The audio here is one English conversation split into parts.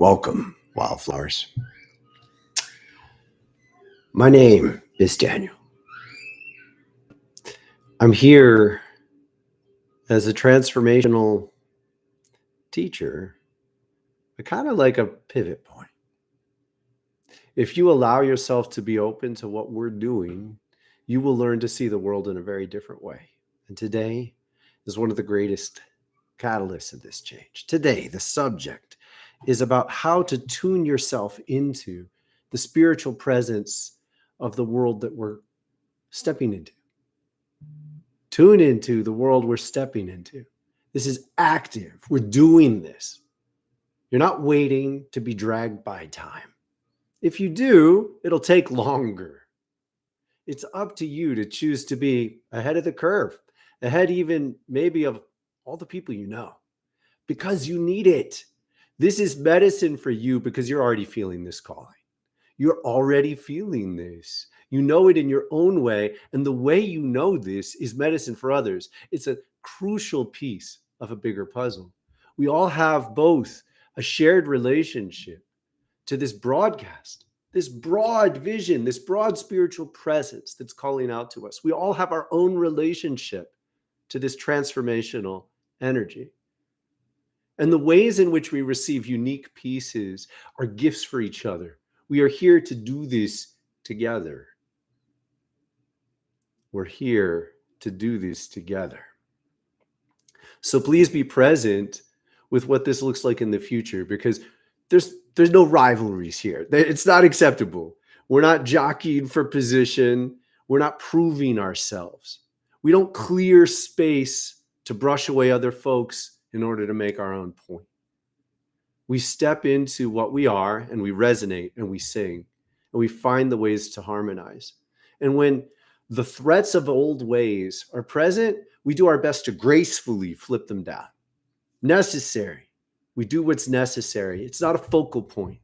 Welcome, wildflowers. My name is Daniel. I'm here as a transformational teacher, but kind of like a pivot point. If you allow yourself to be open to what we're doing, you will learn to see the world in a very different way. And today is one of the greatest catalysts of this change. Today, the subject is about how to tune yourself into the spiritual presence of the world that we're stepping into. Tune into the world we're stepping into. This is active. We're doing this. You're not waiting to be dragged by time. If you do, it'll take longer. It's up to you to choose to be ahead of the curve, ahead even maybe of all the people you know, because you need it. This is medicine for you because you're already feeling this calling. You're already feeling this. You know it in your own way. And the way you know this is medicine for others. It's a crucial piece of a bigger puzzle. We all have both a shared relationship to this broadcast, this broad vision, this broad spiritual presence that's calling out to us. We all have our own relationship to this transformational energy. And the ways in which we receive unique pieces are gifts for each other. We are here to do this together. We're here to do this together. So please be present with what this looks like in the future, because there's no rivalries here. It's not acceptable. We're not jockeying for position. We're not proving ourselves. We don't clear space to brush away other folks in order to make our own point. We step into what we are and we resonate and we sing and we find the ways to harmonize. And when the threats of old ways are present, we do our best to gracefully flip them down. Necessary. We do what's necessary. It's not a focal point.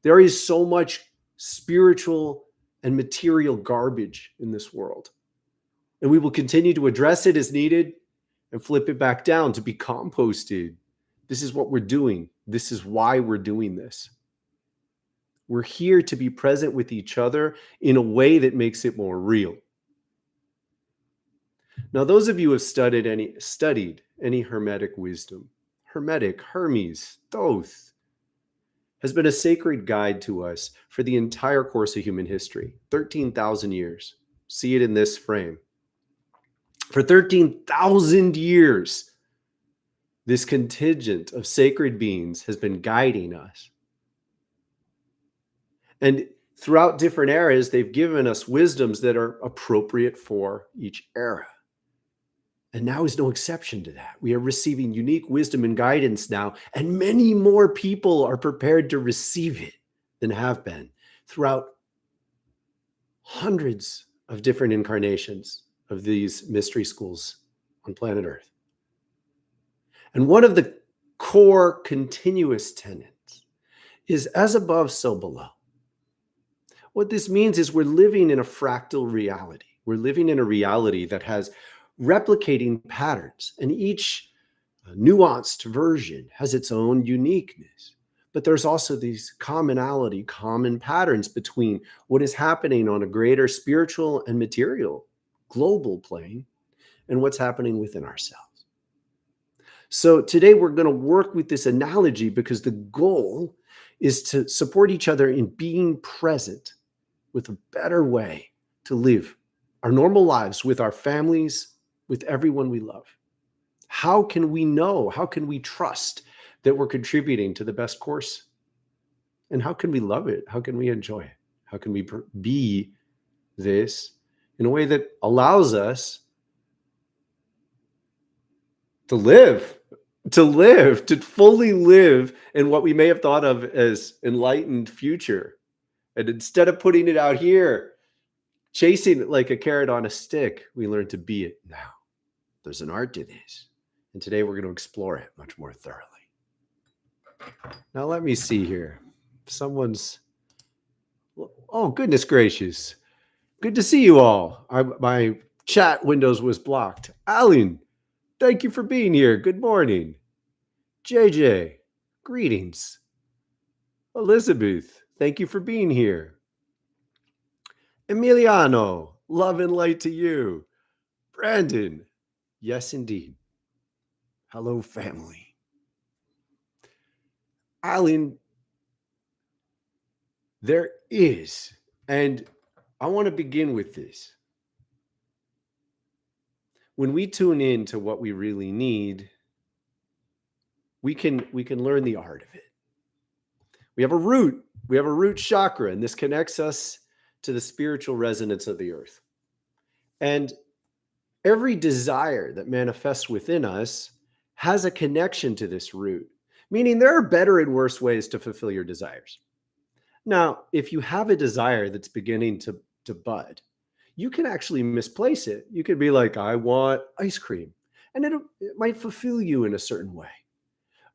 There is so much spiritual and material garbage in this world. And we will continue to address it as needed and flip it back down to be composted. This is what we're doing. This is why we're doing this. We're here to be present with each other in a way that makes it more real. Now, those of you who have studied any Hermetic wisdom, Hermes, Thoth, has been a sacred guide to us for the entire course of human history, 13,000 years. See it in this frame. For 13,000 years, this contingent of sacred beings has been guiding us. And throughout different eras, they've given us wisdoms that are appropriate for each era. And now is no exception to that. We are receiving unique wisdom and guidance now, and many more people are prepared to receive it than have been throughout hundreds of different incarnations of these mystery schools on planet Earth. And one of the core continuous tenets is as above, so below. What this means is we're living in a fractal reality. We're living in a reality that has replicating patterns, and each nuanced version has its own uniqueness. But there's also these common patterns between what is happening on a greater spiritual and material global plane and what's happening within ourselves. So today we're going to work with this analogy because the goal is to support each other in being present with a better way to live our normal lives with our families, with everyone we love. How can we know? How can we trust that we're contributing to the best course? And how can we love it? How can we enjoy it? How can we be this in a way that allows us to fully live in what we may have thought of as enlightened future? And instead of putting it out here, chasing it like a carrot on a stick, we learn to be it now. There's an art to this. And today we're going to explore it much more thoroughly. Now, let me see here. Oh, goodness gracious. Good to see you all. My chat windows was blocked. Alan, thank you for being here. Good morning. JJ, greetings. Elizabeth, thank you for being here. Emiliano, love and light to you. Brandon, yes, indeed. Hello, family. Alan, there is, and I want to begin with this. When we tune in to what we really need, we can learn the art of it. We have a root chakra, and this connects us to the spiritual resonance of the earth. And every desire that manifests within us has a connection to this root, meaning there are better and worse ways to fulfill your desires. Now, if you have a desire that's beginning to bud, you can actually misplace it. You could be like, I want ice cream, and it might fulfill you in a certain way.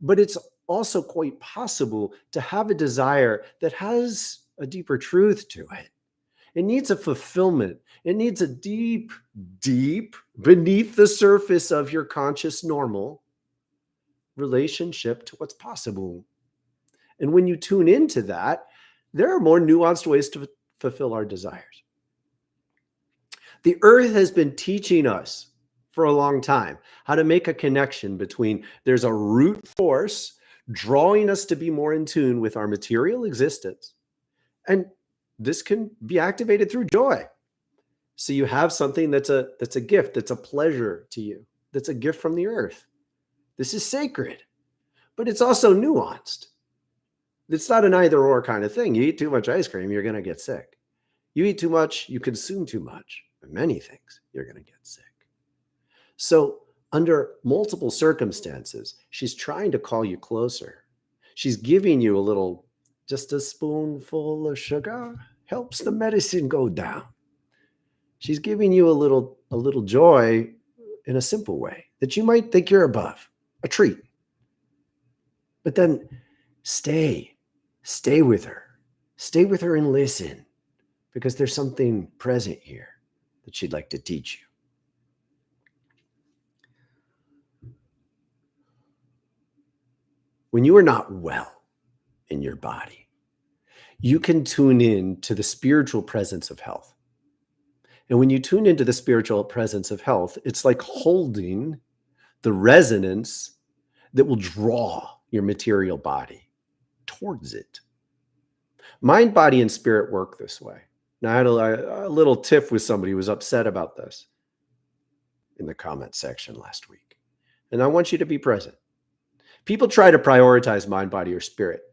But it's also quite possible to have a desire that has a deeper truth to it. It needs a fulfillment. It needs a deep beneath the surface of your conscious normal relationship to what's possible. And when you tune into that, there are more nuanced ways to fulfill our desires. The earth has been teaching us for a long time how to make a connection between there's a root force drawing us to be more in tune with our material existence. And this can be activated through joy. So you have something that's a gift, that's a pleasure to you, that's a gift from the earth. This is sacred, but it's also nuanced. It's not an either or kind of thing. You eat too much ice cream, you're going to get sick. You eat too much, you consume too much. Many things, you're going to get sick. So under multiple circumstances, she's trying to call you closer. She's giving you a little, just a spoonful of sugar helps the medicine go down. She's giving you a little joy in a simple way that you might think you're above, a treat. But then stay with her. Stay with her and listen, because there's something present here that she'd like to teach you. When you are not well in your body, you can tune in to the spiritual presence of health. And when you tune into the spiritual presence of health, it's like holding the resonance that will draw your material body towards it. Mind, body, and spirit work this way. Now, I had a little tiff with somebody who was upset about this in the comment section last week. And I want you to be present. People try to prioritize mind, body, or spirit.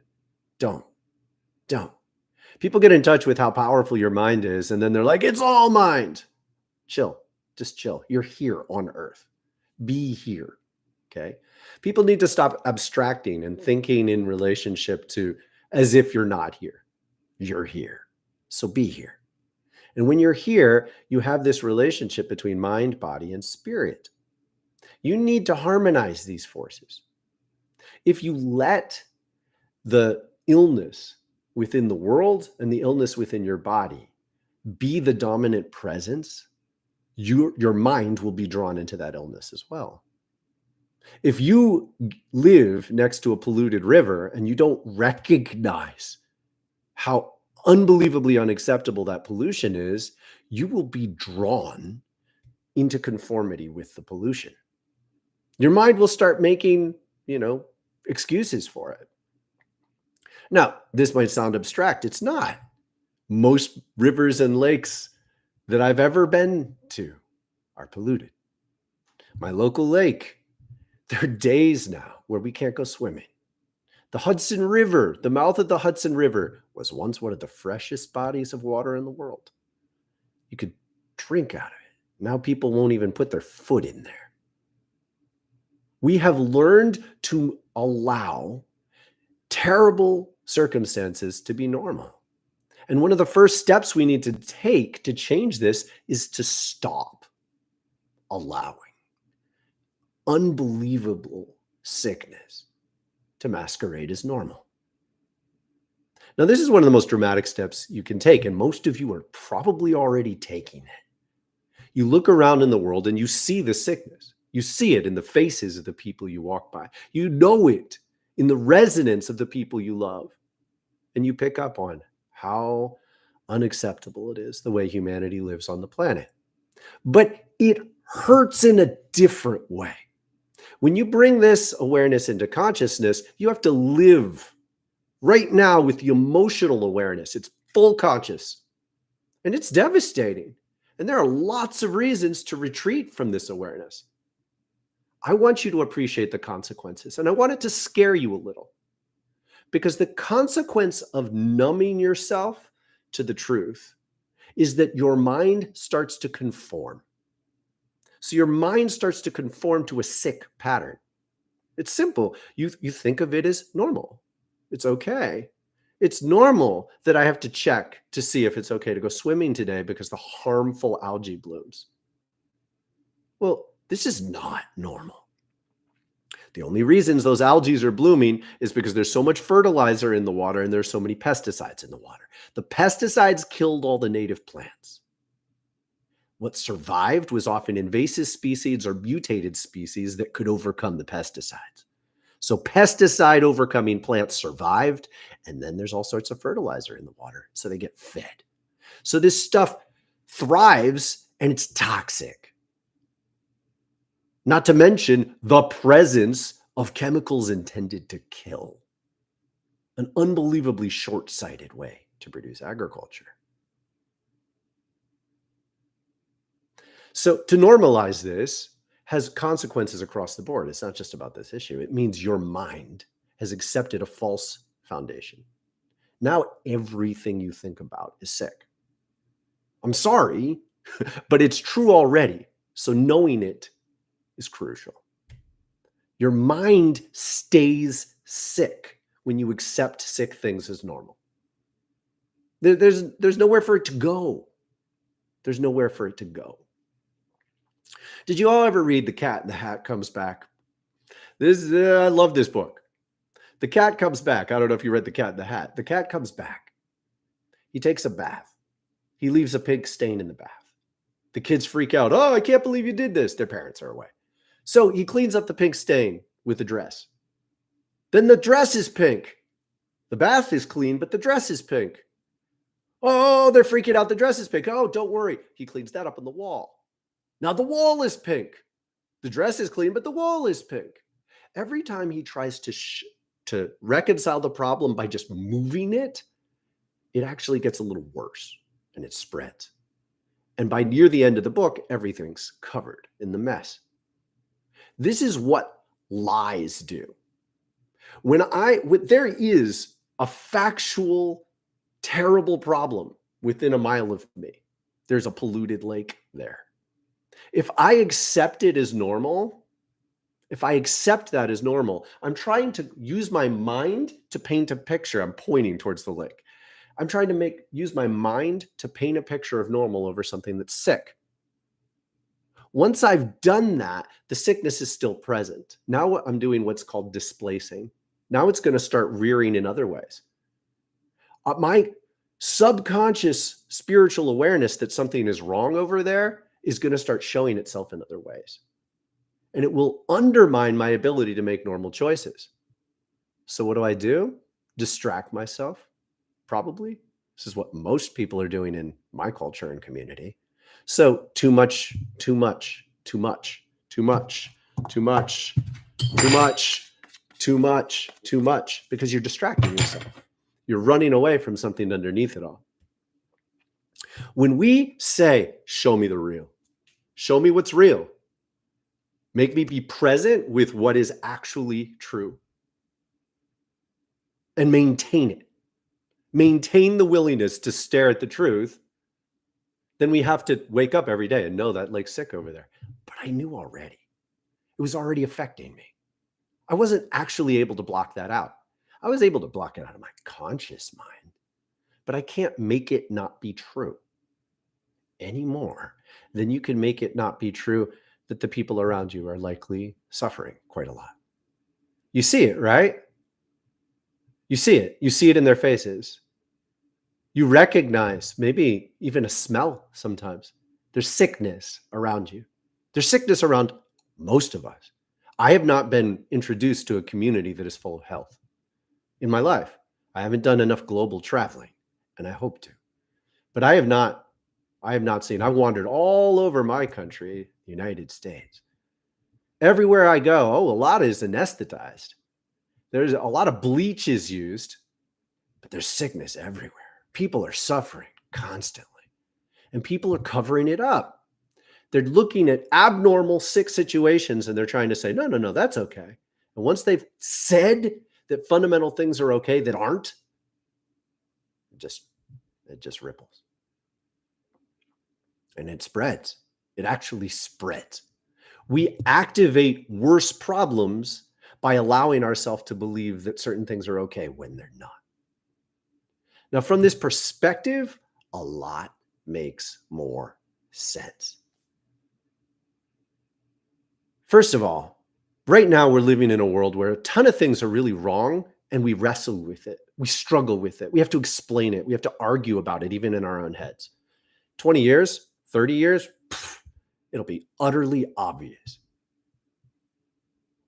Don't. People get in touch with how powerful your mind is, and then they're like, it's all mind. Chill. Just chill. You're here on earth. Be here. Okay? People need to stop abstracting and thinking in relationship to as if you're not here. You're here. So be here. And when you're here, you have this relationship between mind, body, and spirit. You need to harmonize these forces. If you let the illness within the world and the illness within your body be the dominant presence, your mind will be drawn into that illness as well. If you live next to a polluted river and you don't recognize how unbelievably unacceptable that pollution is, you will be drawn into conformity with the pollution. Your mind will start making, excuses for it. Now, this might sound abstract. It's not. Most rivers and lakes that I've ever been to are polluted. My local lake, there are days now where we can't go swimming. The Hudson River, the mouth of the Hudson River, was once one of the freshest bodies of water in the world. You could drink out of it. Now people won't even put their foot in there. We have learned to allow terrible circumstances to be normal. And one of the first steps we need to take to change this is to stop allowing unbelievable sickness to masquerade as normal. Now, this is one of the most dramatic steps you can take, and most of you are probably already taking it. You look around in the world and you see the sickness. You see it in the faces of the people you walk by. You know it in the resonance of the people you love. and you pick up on how unacceptable it is the way humanity lives on the planet. But it hurts in a different way. When you bring this awareness into consciousness, you have to live right now with the emotional awareness. It's full conscious, and it's devastating. And there are lots of reasons to retreat from this awareness. I want you to appreciate the consequences, and I want it to scare you a little, because the consequence of numbing yourself to the truth is that your mind starts to conform. So your mind starts to conform to a sick pattern. It's simple. You think of it as normal. It's okay. It's normal that I have to check to see if it's okay to go swimming today because the harmful algae blooms. Well, this is not normal. The only reasons those algae are blooming is because there's so much fertilizer in the water and there's so many pesticides in the water. The pesticides killed all the native plants. What survived was often invasive species or mutated species that could overcome the pesticides. So pesticide overcoming plants survived, and then there's all sorts of fertilizer in the water, so they get fed. So this stuff thrives, and it's toxic. Not to mention the presence of chemicals intended to kill. An unbelievably short-sighted way to produce agriculture. So to normalize this has consequences across the board. It's not just about this issue. It means your mind has accepted a false foundation. Now everything you think about is sick. I'm sorry, but it's true already. So knowing it is crucial. Your mind stays sick when you accept sick things as normal. There's nowhere for it to go. There's nowhere for it to go. Did you all ever read The Cat in the Hat Comes Back? I love this book. The cat comes back. I don't know if you read The Cat in the Hat. The cat comes back. He takes a bath. He leaves a pink stain in the bath. The kids freak out. Oh, I can't believe you did this. Their parents are away. So he cleans up the pink stain with the dress. Then the dress is pink. The bath is clean, but the dress is pink. Oh, they're freaking out. The dress is pink. Oh, don't worry. He cleans that up on the wall. Now the wall is pink. The dress is clean, but the wall is pink. Every time he tries to reconcile the problem by just moving it, it actually gets a little worse and it spreads. And by near the end of the book, everything's covered in the mess. This is what lies do. When there is a factual, terrible problem within a mile of me, there's a polluted lake there. If I accept it as normal, if I accept that as normal, I'm trying to use my mind to paint a picture. I'm pointing towards the lake. I'm trying to use my mind to paint a picture of normal over something that's sick. Once I've done that, the sickness is still present. Now I'm doing what's called displacing. Now it's going to start rearing in other ways. My subconscious spiritual awareness that something is wrong over there is going to start showing itself in other ways. And it will undermine my ability to make normal choices. So what do? Distract myself? Probably. This is what most people are doing in my culture and community. So too much, too much, too much, too much, too much, too much, too much, too much, because you're distracting yourself. You're running away from something underneath it all. When we say, show me the real, show me what's real, make me be present with what is actually true, and maintain it, maintain the willingness to stare at the truth, then we have to wake up every day and know that lake's sick over there. But I knew already. It was already affecting me. I wasn't actually able to block that out. I was able to block it out of my conscious mind, but I can't make it not be true any more than you can make it not be true that the people around you are likely suffering quite a lot. You see it, right? You see it. You see it in their faces. You recognize maybe even a smell sometimes. There's sickness around you. There's sickness around most of us. I have not been introduced to a community that is full of health in my life. I haven't done enough global traveling, and I hope to. But I have not seen. I've wandered all over my country, the United States. Everywhere I go, a lot is anesthetized. There's a lot of bleach is used, but there's sickness everywhere. People are suffering constantly, and people are covering it up. They're looking at abnormal sick situations and they're trying to say, no, no, no, that's okay. And once they've said that fundamental things are okay that aren't, it just ripples. And it spreads. It actually spreads. We activate worse problems by allowing ourselves to believe that certain things are okay when they're not. Now, from this perspective, a lot makes more sense. First of all, right now we're living in a world where a ton of things are really wrong and we wrestle with it. We struggle with it. We have to explain it. We have to argue about it, even in our own heads. 20 years, 30 years, it'll be utterly obvious.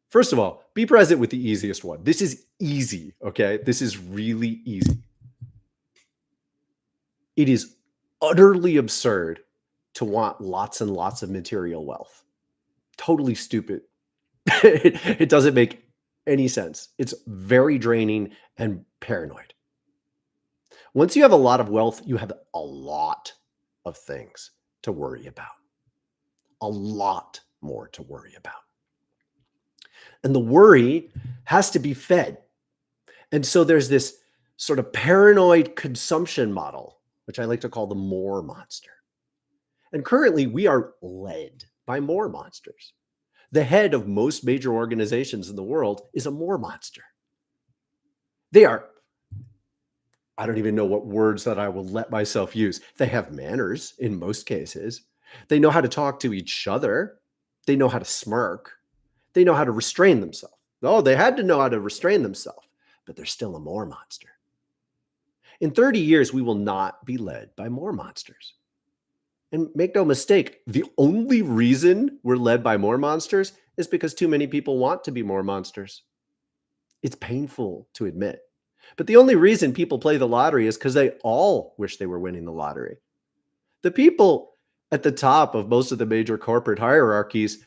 First of all, be present with the easiest one. This is easy, okay? This is really easy. It is utterly absurd to want lots and lots of material wealth. Totally stupid. It doesn't make any sense. It's very draining and paranoid. Once you have a lot of wealth, you have a lot of things to worry about. A lot more to worry about. And the worry has to be fed. And so there's this sort of paranoid consumption model, which I like to call the more monster. And currently we are led by more monsters. The head of most major organizations in the world is a more monster. They are, I don't even know what words that I will let myself use. They have manners in most cases. They know how to talk to each other. They know how to smirk. They know how to restrain themselves. Oh, they had to know how to restrain themselves, but they're still a more monster. In 30 years, we will not be led by more monsters. And make no mistake, the only reason we're led by more monsters is because too many people want to be more monsters. It's painful to admit. But the only reason people play the lottery is because they all wish they were winning the lottery. The people at the top of most of the major corporate hierarchies,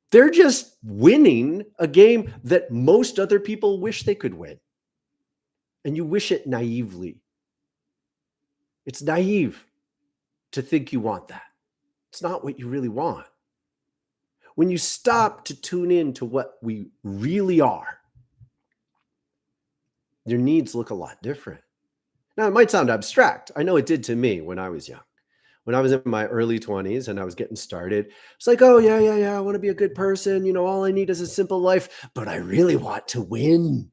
they're just winning a game that most other people wish they could win. And you wish it naively. It's naive to think you want that. It's not what you really want. When you stop to tune in to what we really are, your needs look a lot different. Now, it might sound abstract. I know it did to me when I was young. When I was in my early 20s and I was getting started, it's like, oh, yeah, I want to be a good person. You know, all I need is a simple life, but I really want to win.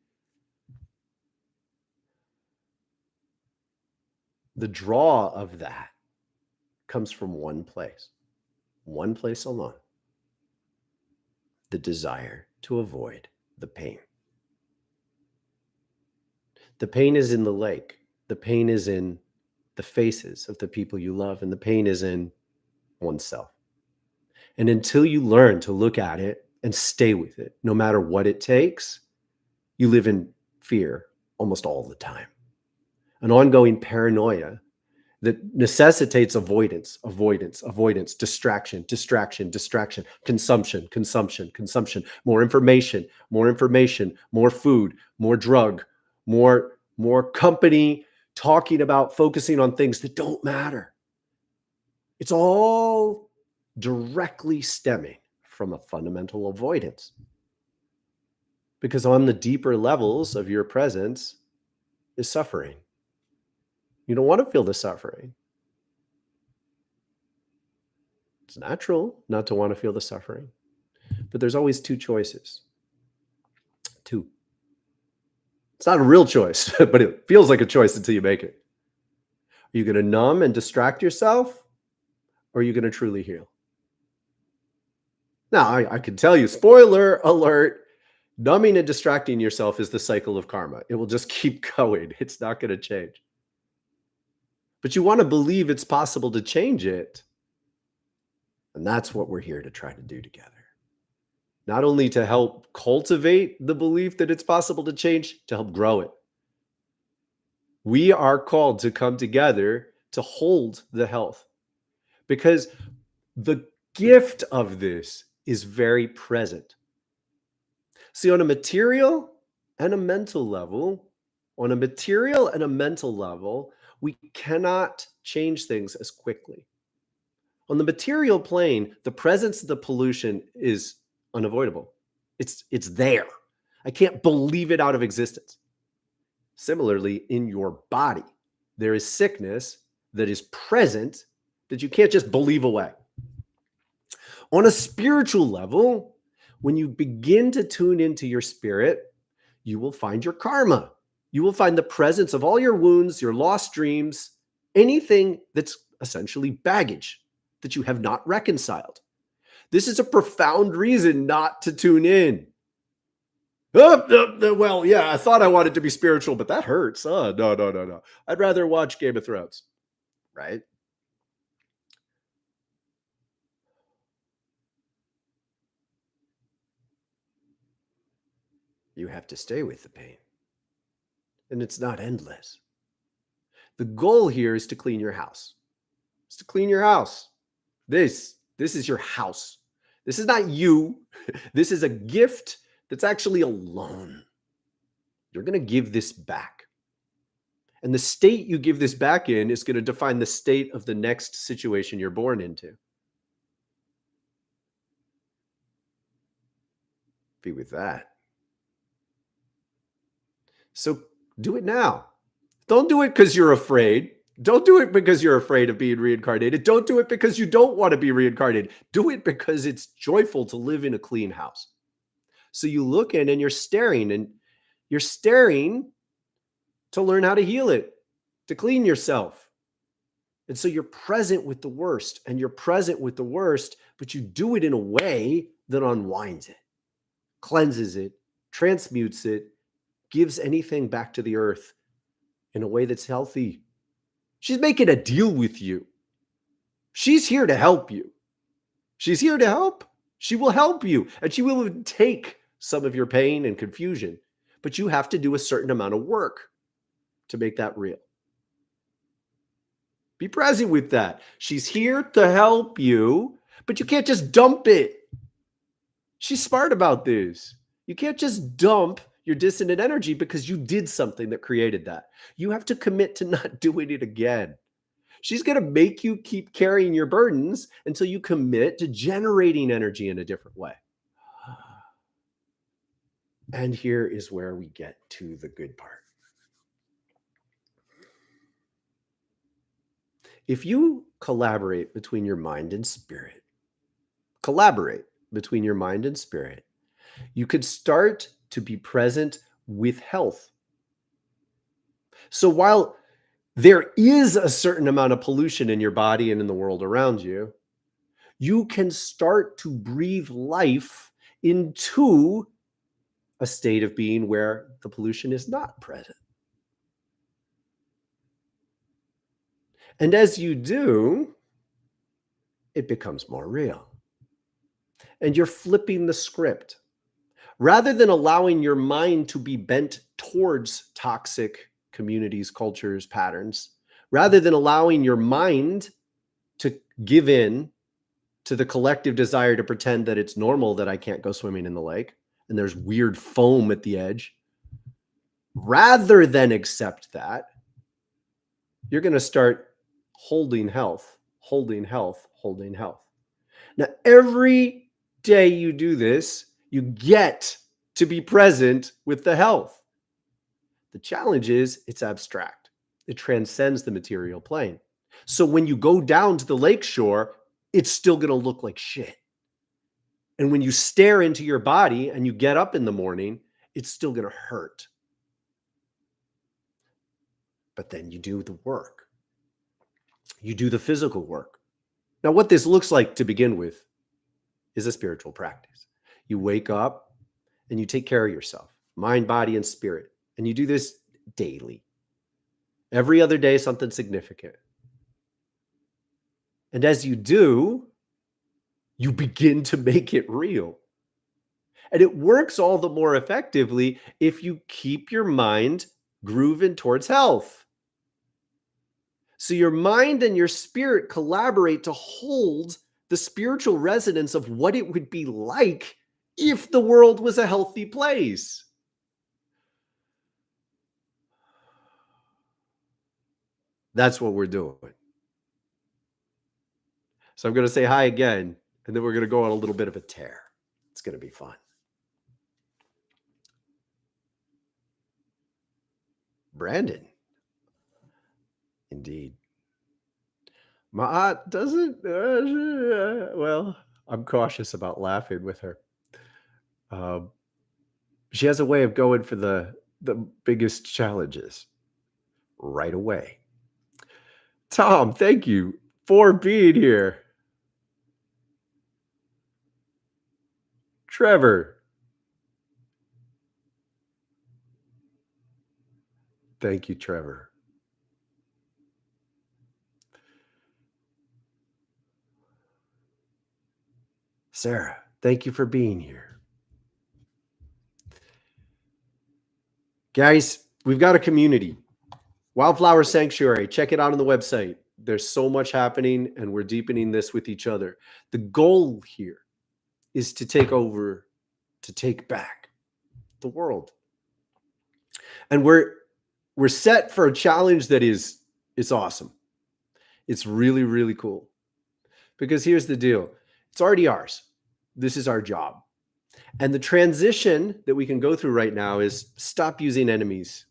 The draw of that comes from one place alone: the desire to avoid the pain. The pain is in the lake. The pain is in the faces of the people you love, and the pain is in oneself. And until you learn to look at it and stay with it, no matter what it takes, you live in fear almost all the time. An ongoing paranoia that necessitates avoidance, distraction, consumption, more information, more food, more drug, more company talking about focusing on things that don't matter. It's all directly stemming from a fundamental avoidance. Because on the deeper levels of your presence is suffering. You don't want to feel the suffering. It's natural not to want to feel the suffering, but there's always two choices. Two. It's not a real choice, but it feels like a choice until you make it. Are you going to numb and distract yourself, or are you going to truly heal? Now, I can tell you, spoiler alert, numbing and distracting yourself is the cycle of karma. It will just keep going. It's not going to change. But you want to believe it's possible to change it. And that's what we're here to try to do together. Not only to help cultivate the belief that it's possible to change, to help grow it. We are called to come together to hold the health, because the gift of this is very present. See, on a material and a mental level, we cannot change things as quickly. On the material plane, the presence of the pollution is unavoidable. It's there. I can't believe it out of existence. Similarly, in your body, there is sickness that is present that you can't just believe away. On a spiritual level, when you begin to tune into your spirit, you will find your karma. You will find the presence of all your wounds, your lost dreams, anything that's essentially baggage that you have not reconciled. This is a profound reason not to tune in. Well, yeah, I thought I wanted to be spiritual, but that hurts. No. I'd rather watch Game of Thrones, right? You have to stay with the pain. And it's not endless. The goal here is to clean your house. It's to clean your house. This is your house. This is not you. This is a gift that's actually a loan. You're going to give this back. And the state you give this back in is going to define the state of the next situation you're born into. Be with that. So do it now. Don't do it because you're afraid. Don't do it because you're afraid of being reincarnated. Don't do it because you don't want to be reincarnated. Do it because it's joyful to live in a clean house. So you look in and you're staring to learn how to heal it, to clean yourself. And so you're present with the worst, but you do it in a way that unwinds it, cleanses it, transmutes it, gives anything back to the earth in a way that's healthy. She's making a deal with you. She's here to help you. She's here to help. She will help you, and she will take some of your pain and confusion, but you have to do a certain amount of work to make that real. Be present with that. She's here to help you, but you can't just dump it. She's smart about this. You can't just dump your dissonant energy because you did something that created that. You have to commit to not doing it again. She's going to make you keep carrying your burdens until you commit to generating energy in a different way. And here is where we get to the good part. If you collaborate between your mind and spirit, you could start to be present with health. So while there is a certain amount of pollution in your body and in the world around you, you can start to breathe life into a state of being where the pollution is not present. And as you do, it becomes more real. And you're flipping the script. Rather than allowing your mind to be bent towards toxic communities, cultures, patterns, rather than allowing your mind to give in to the collective desire to pretend that it's normal that I can't go swimming in the lake and there's weird foam at the edge, rather than accept that, you're going to start holding health. Now, every day you do this, you get to be present with the health. The challenge is it's abstract. It transcends the material plane. So when you go down to the lakeshore, it's still going to look like shit. And when you stare into your body and you get up in the morning, it's still going to hurt. But then you do the work. You do the physical work. Now, what this looks like to begin with is a spiritual practice. You wake up and you take care of yourself, mind, body, and spirit. And you do this daily. Every other day, something significant. And as you do, you begin to make it real. And it works all the more effectively if you keep your mind grooving towards health. So your mind and your spirit collaborate to hold the spiritual resonance of what it would be like if the world was a healthy place. That's what we're doing. So I'm going to say hi again, and then we're going to go on a little bit of a tear. It's going to be fun. Brandon. Indeed. Ma'at doesn't, well, I'm cautious about laughing with her. She has a way of going for the biggest challenges right away. Tom, thank you for being here. Trevor. Thank you, Trevor. Sarah, thank you for being here. Guys, we've got a community. Wildflower Sanctuary. Check it out on the website. There's so much happening, and we're deepening this with each other. The goal here is to take over, to take back the world. And we're set for a challenge that it's awesome. It's really, really cool. Because here's the deal. It's already ours. This is our job. And the transition that we can go through right now is stop using enemies.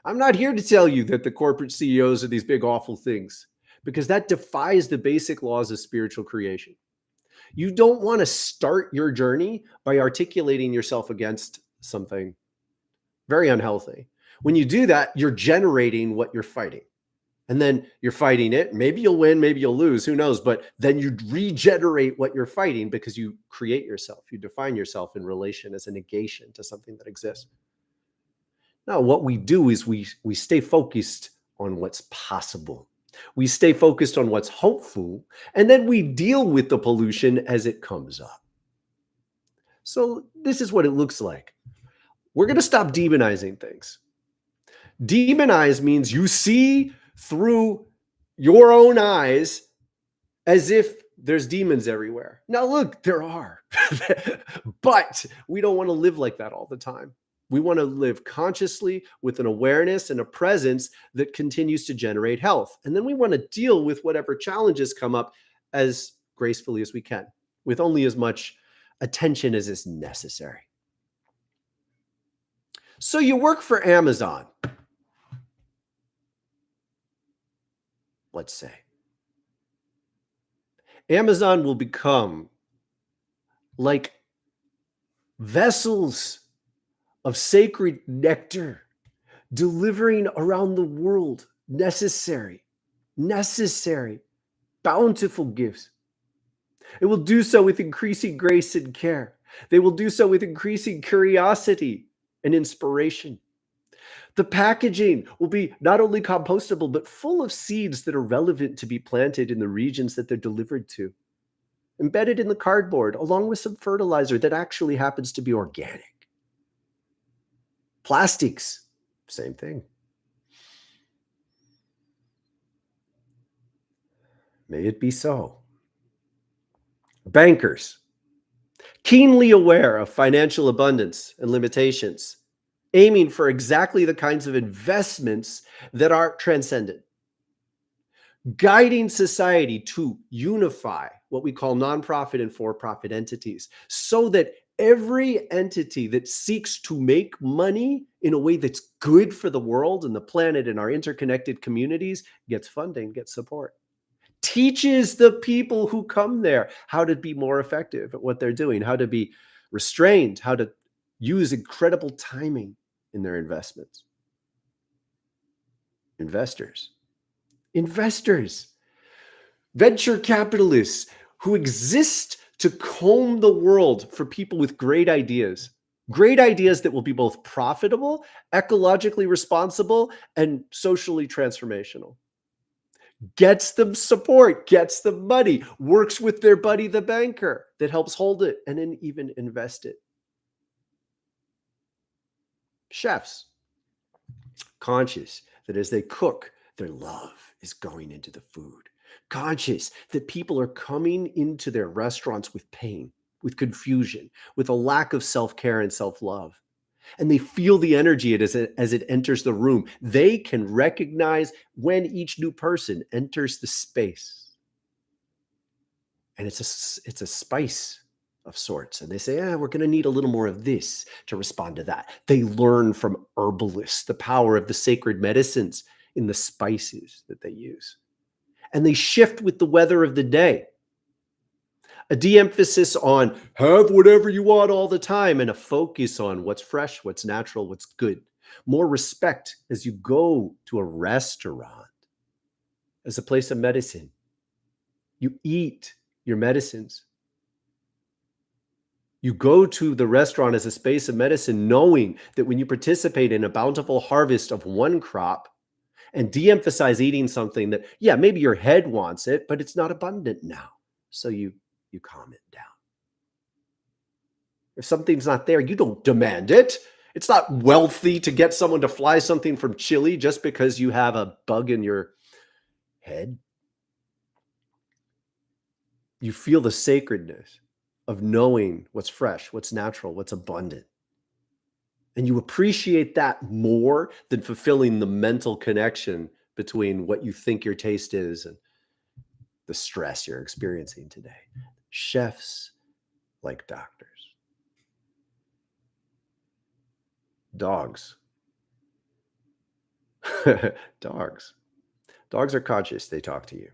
I'm not here to tell you that the corporate CEOs are these big, awful things, because that defies the basic laws of spiritual creation. You don't want to start your journey by articulating yourself against something very unhealthy. When you do that, you're generating what you're fighting. And then you're fighting it. Maybe you'll win, maybe you'll lose, who knows? But then you regenerate what you're fighting because you create yourself. You define yourself in relation as a negation to something that exists. Now, what we do is we stay focused on what's possible. We stay focused on what's hopeful, and then we deal with the pollution as it comes up. So this is what it looks like. We're going to stop demonizing things. Demonize means you see through your own eyes as if there's demons everywhere. Now, look, there are, but we don't want to live like that all the time. We want to live consciously with an awareness and a presence that continues to generate health. And then we want to deal with whatever challenges come up as gracefully as we can, with only as much attention as is necessary. So you work for Amazon, let's say. Amazon will become like vessels of sacred nectar delivering around the world necessary, bountiful gifts. It will do so with increasing grace and care. They will do so with increasing curiosity and inspiration. The packaging will be not only compostable, but full of seeds that are relevant to be planted in the regions that they're delivered to. Embedded in the cardboard, along with some fertilizer that actually happens to be organic. Plastics, same thing. May it be so. Bankers, keenly aware of financial abundance and limitations, aiming for exactly the kinds of investments that are transcendent. Guiding society to unify what we call nonprofit and for-profit entities so that every entity that seeks to make money in a way that's good for the world and the planet and our interconnected communities gets funding, gets support. Teaches the people who come there how to be more effective at what they're doing, how to be restrained, how to use incredible timing in their investments. Investors, venture capitalists who exist to comb the world for people with great ideas that will be both profitable, ecologically responsible, and socially transformational. Gets them support, gets them money, works with their buddy, the banker, that helps hold it and then even invest it. Chefs, conscious that as they cook, Their love is going into the food. Conscious that people are coming into their restaurants with pain, with confusion, with a lack of self-care and self-love. And they feel the energy as it enters the room. They can recognize when each new person enters the space. And it's a spice of sorts. And they say, we're going to need a little more of this to respond to that. They learn from herbalists the power of the sacred medicines in the spices that they use. And they shift with the weather of the day. A de-emphasis on have whatever you want all the time, and a focus on what's fresh, what's natural, what's good. More respect as you go to a restaurant as a place of medicine. You eat your medicines. You go to the restaurant as a space of medicine, knowing that when you participate in a bountiful harvest of one crop and de-emphasize eating something that, maybe your head wants it, but it's not abundant now. So you calm it down. If something's not there, you don't demand it. It's not wealthy to get someone to fly something from Chile just because you have a bug in your head. You feel the sacredness of knowing what's fresh, what's natural, what's abundant. And you appreciate that more than fulfilling the mental connection between what you think your taste is and the stress you're experiencing today. Chefs like doctors. Dogs. Dogs. Dogs are conscious. They talk to you.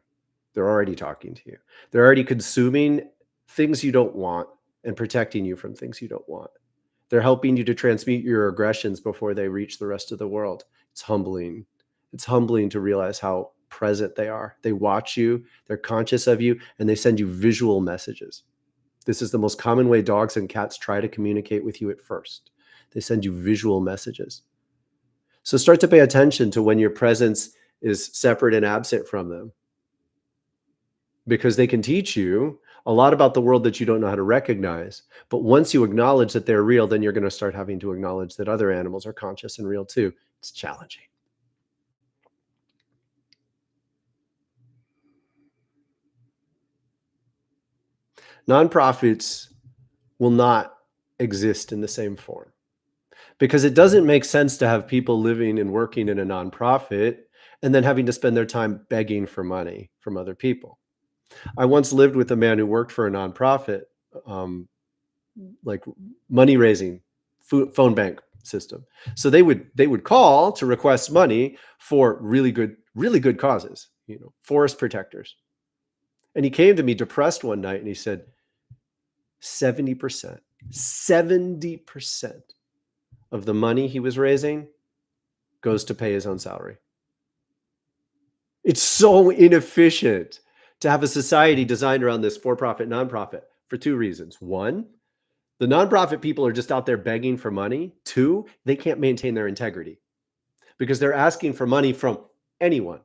They're already talking to you. They're already consuming things you don't want and protecting you from things you don't want. They're helping you to transmute your aggressions before they reach the rest of the world. It's humbling. It's humbling to realize how present they are. They watch you, they're conscious of you, and they send you visual messages. This is the most common way dogs and cats try to communicate with you at first. They send you visual messages. So start to pay attention to when your presence is separate and absent from them, because they can teach you a lot about the world that you don't know how to recognize. But once you acknowledge that they're real, then you're going to start having to acknowledge that other animals are conscious and real too. It's challenging. Nonprofits will not exist in the same form, because it doesn't make sense to have people living and working in a nonprofit and then having to spend their time begging for money from other people. I once lived with a man who worked for a nonprofit, like money raising phone bank system. So they would call to request money for really good causes, forest protectors. And he came to me depressed one night and he said, 70% of the money he was raising goes to pay his own salary. It's so inefficient to have a society designed around this for-profit, nonprofit for two reasons. One, the nonprofit people are just out there begging for money. Two, they can't maintain their integrity because they're asking for money from anyone.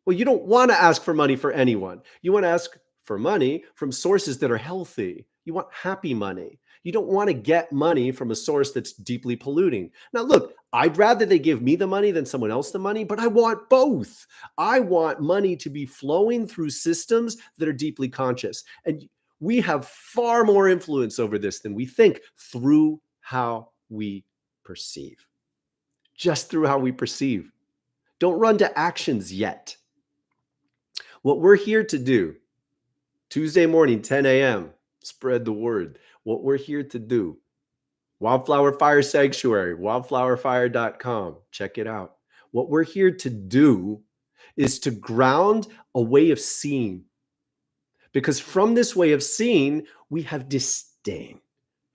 Well, you don't want to ask for money for anyone. You want to ask for money from sources that are healthy. You want happy money. You don't want to get money from a source that's deeply polluting. Now, look, I'd rather they give me the money than someone else the money, but I want both. I want money to be flowing through systems that are deeply conscious. And we have far more influence over this than we think through how we perceive. Just through how we perceive. Don't run to actions yet. What we're here to do, Tuesday morning, 10 a.m., spread the word. What we're here to do, Wildflower Fire Sanctuary, wildflowerfire.com. Check it out. What we're here to do is to ground a way of seeing. Because from this way of seeing, we have disdain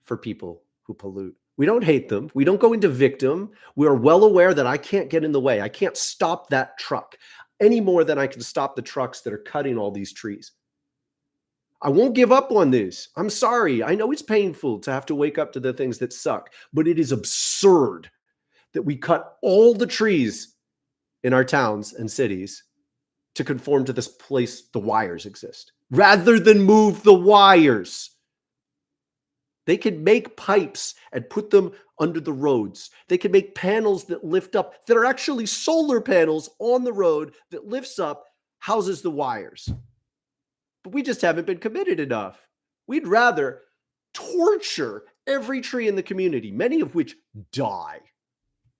for people who pollute. We don't hate them. We don't go into victim. We are well aware that I can't get in the way. I can't stop that truck any more than I can stop the trucks that are cutting all these trees. I won't give up on this. I'm sorry. I know it's painful to have to wake up to the things that suck, but it is absurd that we cut all the trees in our towns and cities to conform to this place the wires exist, rather than move the wires. They can make pipes and put them under the roads. They can make panels that lift up, that are actually solar panels on the road that lifts up, houses the wires. But we just haven't been committed enough. We'd rather torture every tree in the community, many of which die.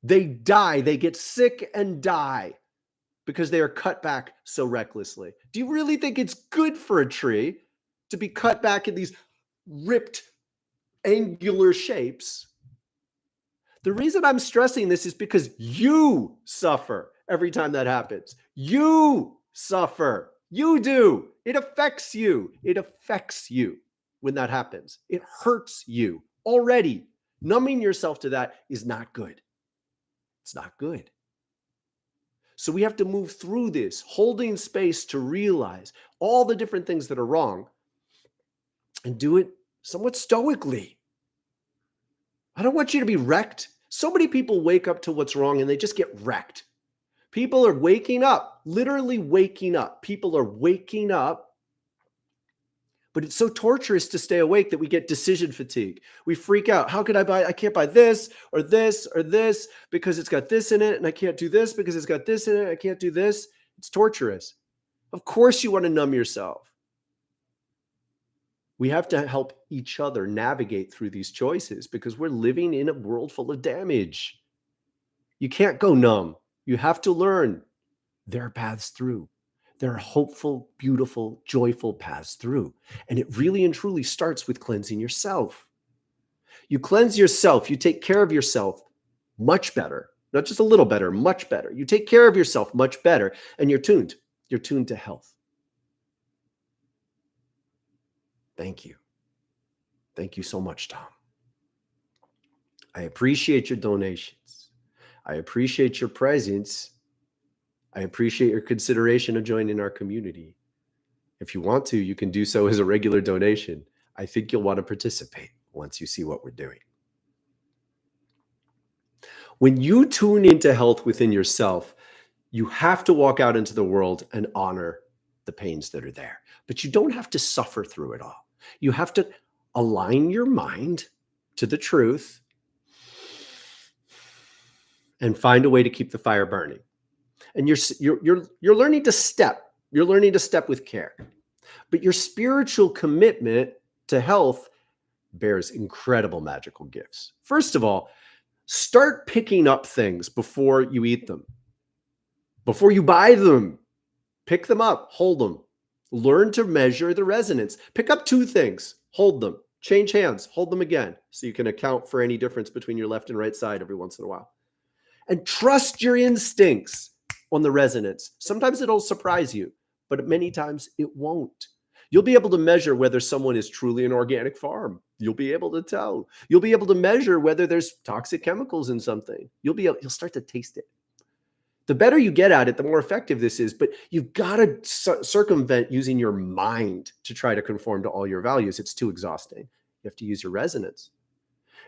They die, they get sick and die because they are cut back so recklessly. Do you really think it's good for a tree to be cut back in these ripped, angular shapes? The reason I'm stressing this is because you suffer every time that happens. You suffer. You do. It affects you. It affects you when that happens. It hurts you already. Numbing yourself to that is not good. It's not good. So we have to move through this, holding space to realize all the different things that are wrong and do it somewhat stoically. I don't want you to be wrecked. So many people wake up to what's wrong and they just get wrecked. People are waking up, literally waking up. People are waking up. But it's so torturous to stay awake that we get decision fatigue. We freak out. How could I buy? I can't buy this or this or this because it's got this in it. And I can't do this because it's got this in it. I can't do this. It's torturous. Of course you want to numb yourself. We have to help each other navigate through these choices because we're living in a world full of damage. You can't go numb. You have to learn. There are paths through. There are hopeful, beautiful, joyful paths through. And it really and truly starts with cleansing yourself. You cleanse yourself. You take care of yourself much better. Not just a little better, much better. You take care of yourself much better. And you're tuned. You're tuned to health. Thank you. Thank you so much, Tom. I appreciate your donations. I appreciate your presence. I appreciate your consideration of joining our community. If you want to, you can do so as a regular donation. I think you'll want to participate once you see what we're doing. When you tune into health within yourself, you have to walk out into the world and honor the pains that are there. But you don't have to suffer through it all. You have to align your mind to the truth and find a way to keep the fire burning. And you're learning to step. You're learning to step with care. But your spiritual commitment to health bears incredible magical gifts. First of all, start picking up things before you eat them. Before you buy them, pick them up, hold them. Learn to measure the resonance. Pick up 2 things, hold them, change hands, hold them again, so you can account for any difference between your left and right side every once in a while. And trust your instincts on the resonance. Sometimes it'll surprise you, but many times it won't. You'll be able to measure whether someone is truly an organic farm. You'll be able to tell. You'll be able to measure whether there's toxic chemicals in something. You'll start to taste it. The better you get at it, the more effective this is, but you've got to circumvent using your mind to try to conform to all your values. It's too exhausting. You have to use your resonance.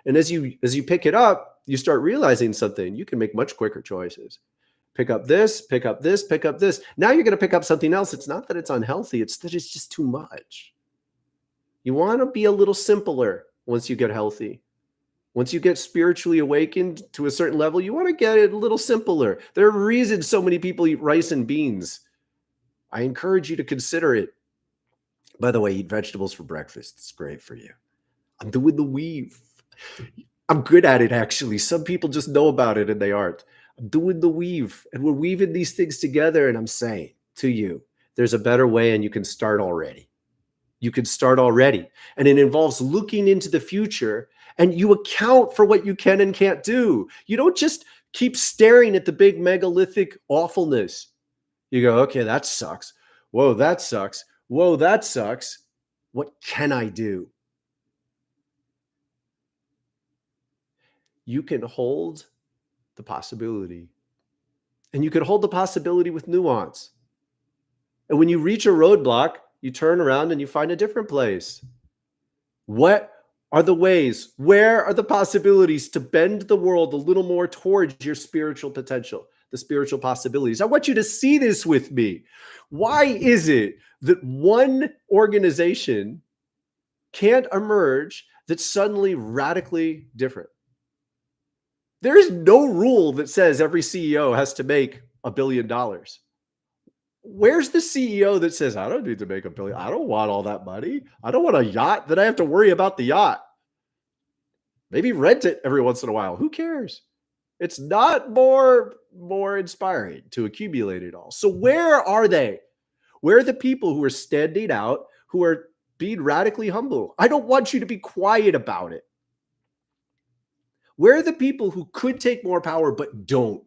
And as you pick it up, you start realizing something. You can make much quicker choices. Pick up this, pick up this, pick up this. Now you're going to pick up something else. It's not that it's unhealthy. It's that it's just too much. You want to be a little simpler once you get healthy. Once you get spiritually awakened to a certain level, you want to get it a little simpler. There are reasons so many people eat rice and beans. I encourage you to consider it. By the way, eat vegetables for breakfast. It's great for you. I'm doing the weave. I'm good at it, actually. Some people just know about it and they aren't. I'm doing the weave, and we're weaving these things together, and I'm saying to you, there's a better way, and you can start already. You can start already. And it involves looking into the future, and you account for what you can and can't do. You don't just keep staring at the big megalithic awfulness. You go, okay, that sucks. Whoa, that sucks. Whoa, that sucks. What can I do? You can hold the possibility. And you can hold the possibility with nuance. And when you reach a roadblock, you turn around and you find a different place. What are the ways? Where are the possibilities to bend the world a little more towards your spiritual potential, the spiritual possibilities? I want you to see this with me. Why is it that one organization can't emerge that's suddenly radically different. There is no rule that says every CEO has to make $1 billion. Where's the CEO that says, I don't need to make $1 billion. I don't want all that money. I don't want a yacht that I have to worry about the yacht. Maybe rent it every once in a while. Who cares? It's not more inspiring to accumulate it all. So where are they? Where are the people who are standing out, who are being radically humble? I don't want you to be quiet about it. Where are the people who could take more power but don't?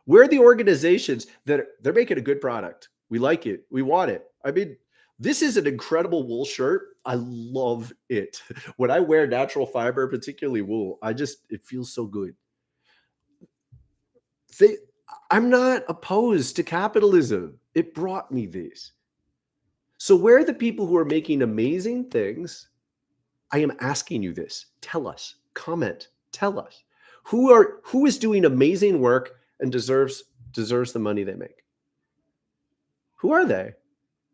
Where are the organizations that they're making a good product? We like it. We want it. I mean, this is an incredible wool shirt. I love it. When I wear natural fiber, particularly wool, it feels so good. I'm not opposed to capitalism. It brought me this. So where are the people who are making amazing things? I am asking you this. Tell us, comment, tell us. Who is doing amazing work and deserves the money they make? Who are they?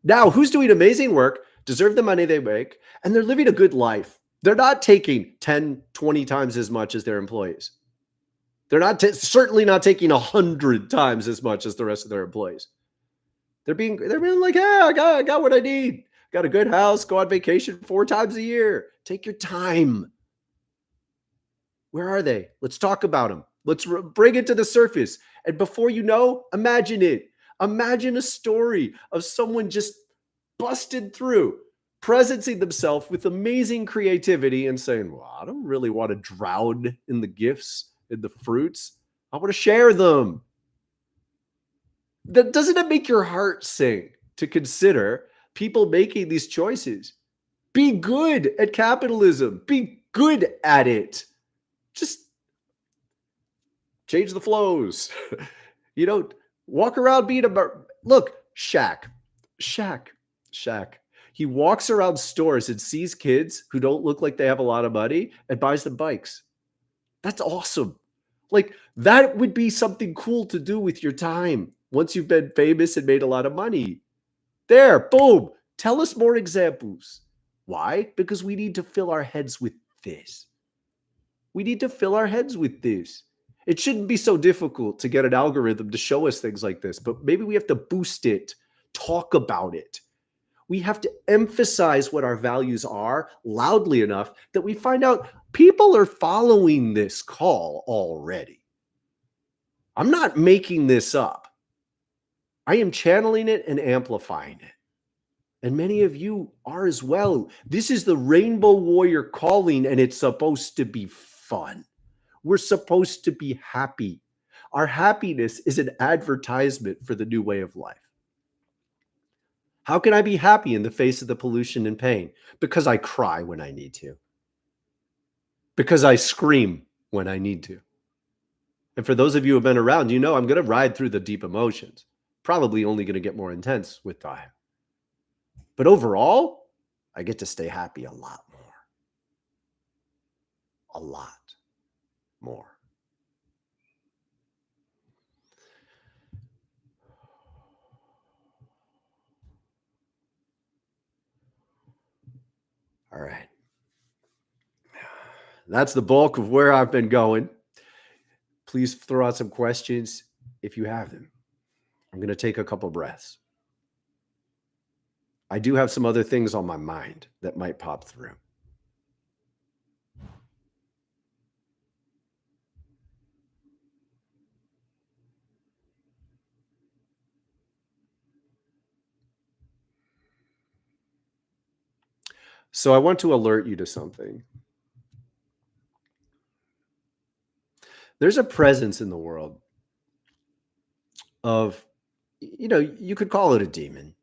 Now, who's doing amazing work, deserve the money they make, and they're living a good life? They're not taking 10, 20 times as much as their employees. They're not certainly not taking 100 times as much as the rest of their employees. They're being like, yeah, I got what I need. Got a good house, go on vacation 4 times a year. Take your time. Where are they? Let's talk about them. Let's bring it to the surface. And before you know, imagine it. Imagine a story of someone just busted through, presencing themselves with amazing creativity and saying, well, I don't really want to drown in the gifts, in the fruits. I want to share them. Doesn't it make your heart sing to consider people making these choices? Be good at capitalism. Be good at it. Just change the flows. Walk around being look, Shaq. He walks around stores and sees kids who don't look like they have a lot of money and buys them bikes. That's awesome. Like, that would be something cool to do with your time once you've been famous and made a lot of money. There, boom. Tell us more examples. Why? Because we need to fill our heads with this. It shouldn't be so difficult to get an algorithm to show us things like this, but maybe we have to boost it, talk about it. We have to emphasize what our values are loudly enough that we find out people are following this call already. I'm not making this up. I am channeling it and amplifying it. And many of you are as well. This is the Rainbow Warrior calling, and it's supposed to be fun. We're supposed to be happy. Our happiness is an advertisement for the new way of life. How can I be happy in the face of the pollution and pain? Because I cry when I need to. Because I scream when I need to. And for those of you who have been around, I'm going to ride through the deep emotions. Probably only going to get more intense with time. But overall, I get to stay happy a lot more. A lot more. All right. That's the bulk of where I've been going. Please throw out some questions if you have them. I'm going to take a couple breaths. I do have some other things on my mind that might pop through. So I want to alert you to something. There's a presence in the world of, you could call it a demon.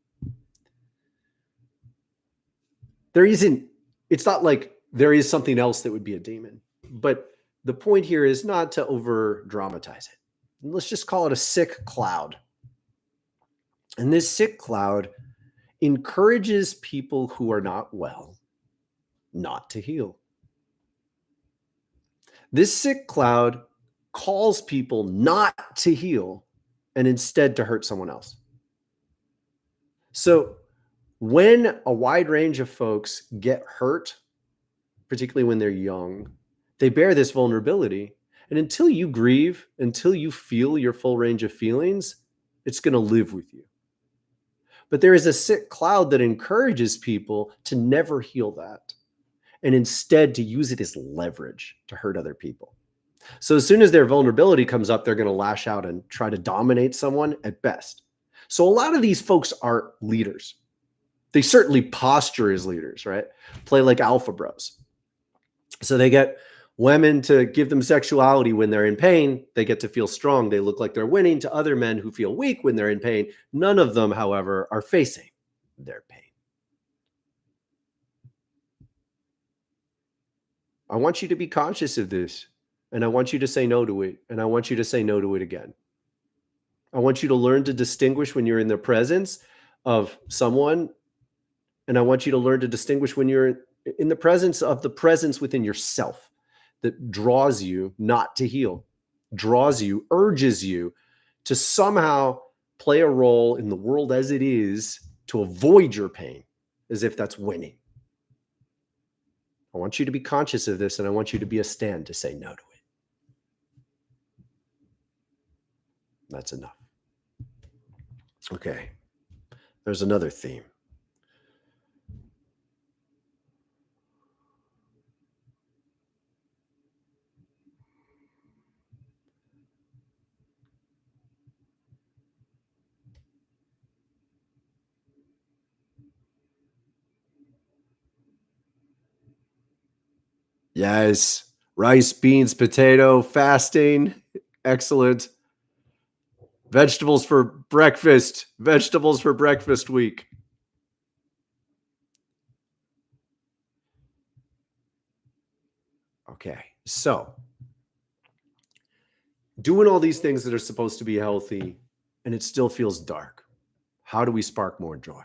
It's not like there is something else that would be a demon, but the point here is not to over dramatize it. Let's just call it a sick cloud. And this sick cloud encourages people who are not well not to heal. This sick cloud calls people not to heal and instead to hurt someone else. So when a wide range of folks get hurt particularly when they're young, they bear this vulnerability. And until you grieve, until you feel your full range of feelings, it's going to live with you. But there is a sick cloud that encourages people to never heal that, and instead to use it as leverage to hurt other people. So as soon as their vulnerability comes up, they're going to lash out and try to dominate someone at best. So a lot of these folks are leaders. They certainly posture as leaders, right? Play like alpha bros. So they get women to give them sexuality when they're in pain. They get to feel strong. They look like they're winning to other men who feel weak when they're in pain. None of them, however, are facing their pain. I want you to be conscious of this, and I want you to say no to it, and I want you to say no to it again. I want you to learn to distinguish when you're in the presence of someone, and I want you to learn to distinguish when you're in the presence of the presence within yourself that draws you not to heal, draws you, urges you to somehow play a role in the world as it is to avoid your pain, as if that's winning. I want you to be conscious of this, and I want you to be a stand to say no to it. That's enough. Okay. There's another theme. Yes. Rice, beans, potato, fasting. Excellent. Vegetables for breakfast. Vegetables for breakfast week. Okay. So, doing all these things that are supposed to be healthy, and it still feels dark. How do we spark more joy?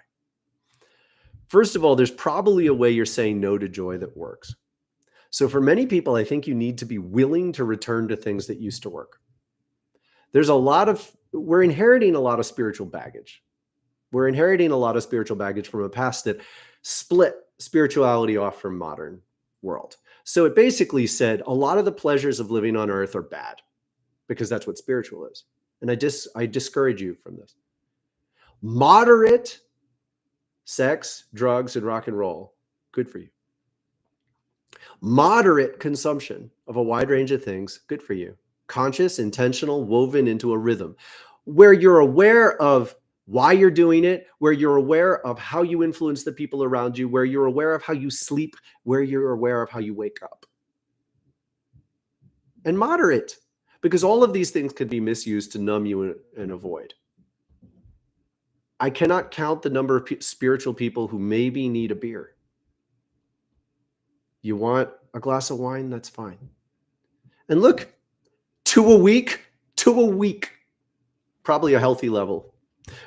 First of all, there's probably a way you're saying no to joy that works. So for many people, I think you need to be willing to return to things that used to work. We're inheriting a lot of spiritual baggage. We're inheriting a lot of spiritual baggage from a past that split spirituality off from modern world. So it basically said a lot of the pleasures of living on earth are bad because that's what spiritual is. And I discourage you from this. Moderate sex, drugs, and rock and roll, good for you. Moderate consumption of a wide range of things, good for you. Conscious, intentional, woven into a rhythm where you're aware of why you're doing it, where you're aware of how you influence the people around you, where you're aware of how you sleep, where you're aware of how you wake up. And moderate, because all of these things could be misused to numb you and avoid. I cannot count the number of spiritual people who maybe need a beer. You want a glass of wine? That's fine. And look, two a week, probably a healthy level.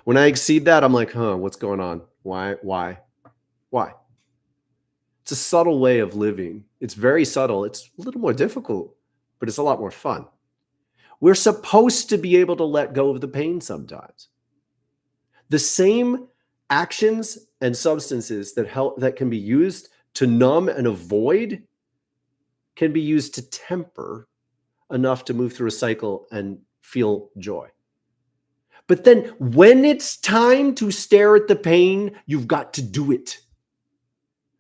When I exceed that, I'm like, what's going on? Why? It's a subtle way of living. It's very subtle. It's a little more difficult, but it's a lot more fun. We're supposed to be able to let go of the pain sometimes. The same actions and substances that can be used to numb and avoid can be used to temper enough to move through a cycle and feel joy. But then when it's time to stare at the pain, you've got to do it.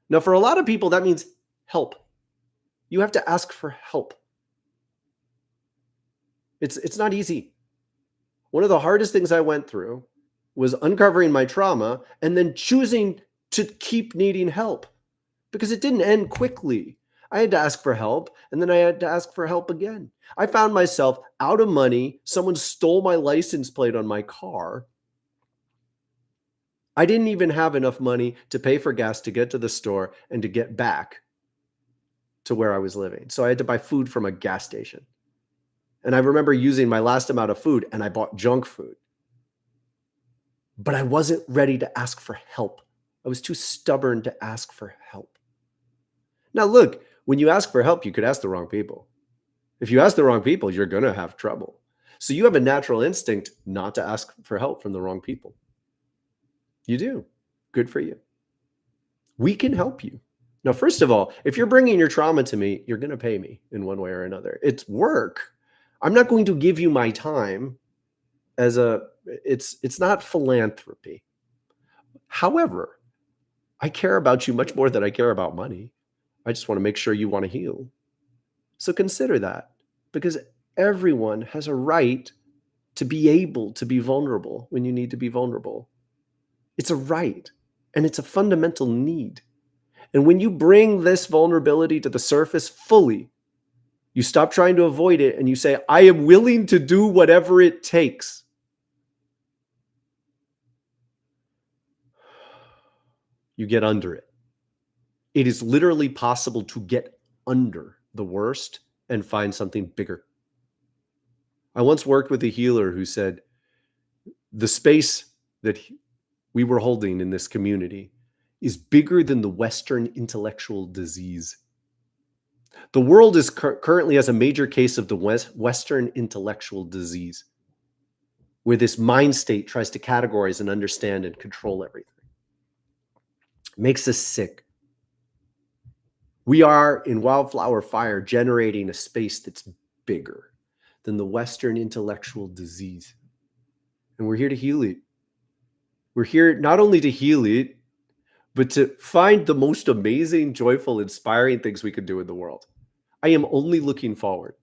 Now, for a lot of people, that means help. You have to ask for help. It's not easy. One of the hardest things I went through was uncovering my trauma and then choosing to keep needing help because it didn't end quickly. I had to ask for help, and then I had to ask for help again. I found myself out of money. Someone stole my license plate on my car. I didn't even have enough money to pay for gas to get to the store and to get back to where I was living. So I had to buy food from a gas station. And I remember using my last amount of food, and I bought junk food. But I wasn't ready to ask for help. I was too stubborn to ask for help. Now, look, when you ask for help, you could ask the wrong people. If you ask the wrong people, you're going to have trouble. So you have a natural instinct not to ask for help from the wrong people. You do. Good for you. We can help you. Now, first of all, if you're bringing your trauma to me, you're going to pay me in one way or another. It's work. I'm not going to give you my time as it's not philanthropy. However, I care about you much more than I care about money. I just want to make sure you want to heal. So consider that, because everyone has a right to be able to be vulnerable when you need to be vulnerable. It's a right, and it's a fundamental need. And when you bring this vulnerability to the surface fully, you stop trying to avoid it and you say, I am willing to do whatever it takes. You get under it. It is literally possible to get under the worst and find something bigger. I once worked with a healer who said, the space that we were holding in this community is bigger than the Western intellectual disease. The world is currently has a major case of the Western intellectual disease, where this mind state tries to categorize and understand and control everything. It makes us sick. We are in Wildflower Fire generating a space that's bigger than the Western intellectual disease. And we're here to heal it. We're here not only to heal it, but to find the most amazing, joyful, inspiring things we can do in the world. I am only looking forward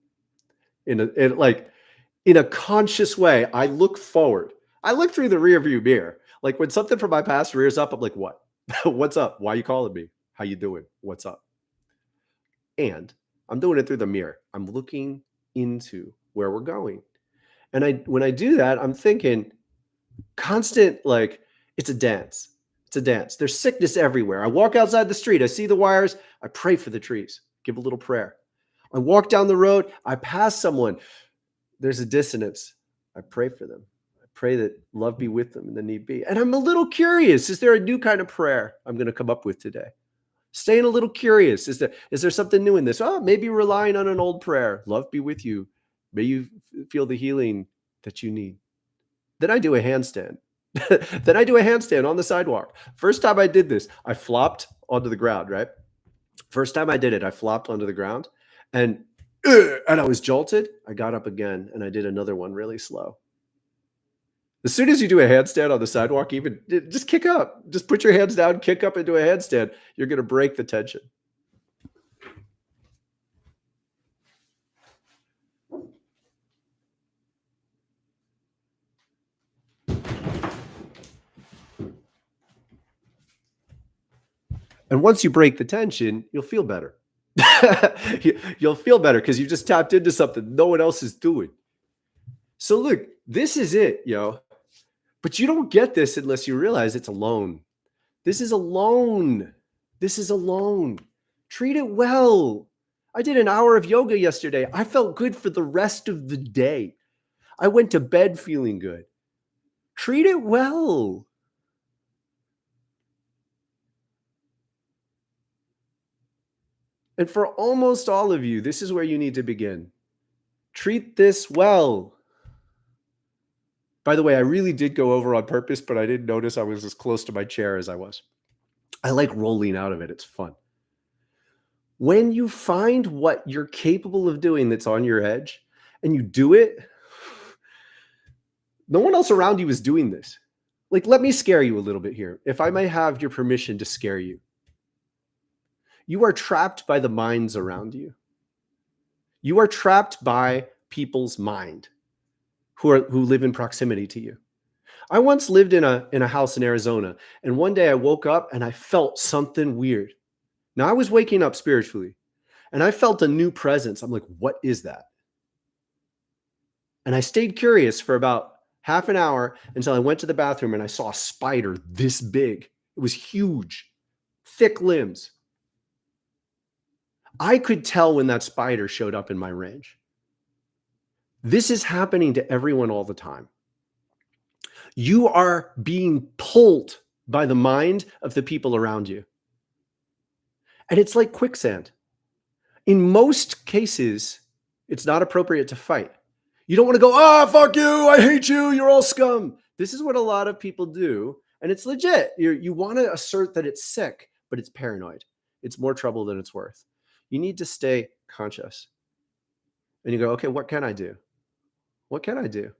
in a conscious way. I look forward. I look through the rearview mirror. Like when something from my past rears up, I'm like, what? What's up? Why are you calling me? How you doing? What's up? And I'm doing it through the mirror. I'm looking into where we're going. And when I do that, I'm thinking constant, like, it's a dance. It's a dance. There's sickness everywhere. I walk outside the street. I see the wires. I pray for the trees. Give a little prayer. I walk down the road. I pass someone. There's a dissonance. I pray for them. I pray that love be with them in the need be. And I'm a little curious. Is there a new kind of prayer I'm going to come up with today? Staying a little curious. Is there something new in this? Oh, maybe relying on an old prayer. Love be with you. May you feel the healing that you need. Then I do a handstand. Then I do a handstand on the sidewalk. First time I did this, I flopped onto the ground, right? First time I did it, I flopped onto the ground and I was jolted. I got up again and I did another one really slow. As soon as you do a handstand on the sidewalk, even just kick up. Just put your hands down, kick up into a handstand. You're going to break the tension. And once you break the tension, you'll feel better. You'll feel better because you just tapped into something no one else is doing. So look, this is it, yo. But you don't get this unless you realize it's alone. This is alone. This is alone. Treat it well. I did an hour of yoga yesterday. I felt good for the rest of the day. I went to bed feeling good. Treat it well. And for almost all of you, this is where you need to begin. Treat this well. By the way, I really did go over on purpose, but I didn't notice I was as close to my chair as I was. I like rolling out of it. It's fun. When you find what you're capable of doing that's on your edge and you do it, no one else around you is doing this. Like, let me scare you a little bit here. If I may have your permission to scare you. You are trapped by the minds around you. You are trapped by people's mind who live in proximity to you. I once lived in a house in Arizona, and one day I woke up and I felt something weird. Now I was waking up spiritually, and I felt a new presence. I'm like, what is that? And I stayed curious for about half an hour until I went to the bathroom and I saw a spider this big. It was huge, thick limbs. I could tell when that spider showed up in my range. This is happening to everyone all the time. You are being pulled by the mind of the people around you. And it's like quicksand. In most cases, it's not appropriate to fight. You don't want to go, fuck you, I hate you, you're all scum. This is what a lot of people do. And it's legit. You want to assert that it's sick, but it's paranoid. it's more trouble than it's worth. You need to stay conscious. And you go, okay, what can I do? What can I do?